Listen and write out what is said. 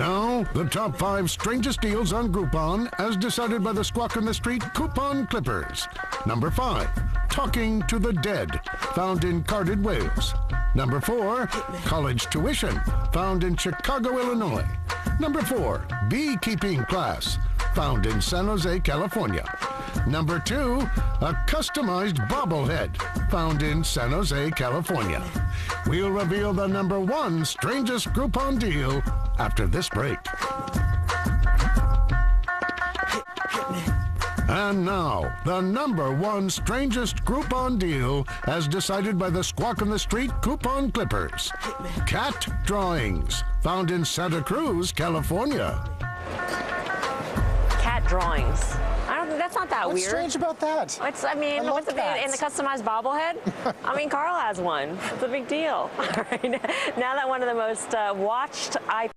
Now, the top 5 strangest deals on Groupon as decided by the Squawk on the Street coupon clippers. Number 5, talking to the dead, found in Cardiff, Wales. Number 4, college tuition, found in Chicago, Illinois. Number 4, beekeeping class, found in San Jose, California. Number 2, a customized bobblehead, found in San Jose, California. We'll reveal the number 1 strangest Groupon deal after this break. And now, the number 1 strangest Groupon deal as decided by the Squawk on the Street coupon clippers. Cat drawings, found in Santa Cruz, California. Cat drawings. I don't think that's not that What's weird. strange about that? What's I mean, I love what's the big in the cats. customized bobblehead? I mean, Carl has one. It's a big deal. All right. Now that one of the most watched IP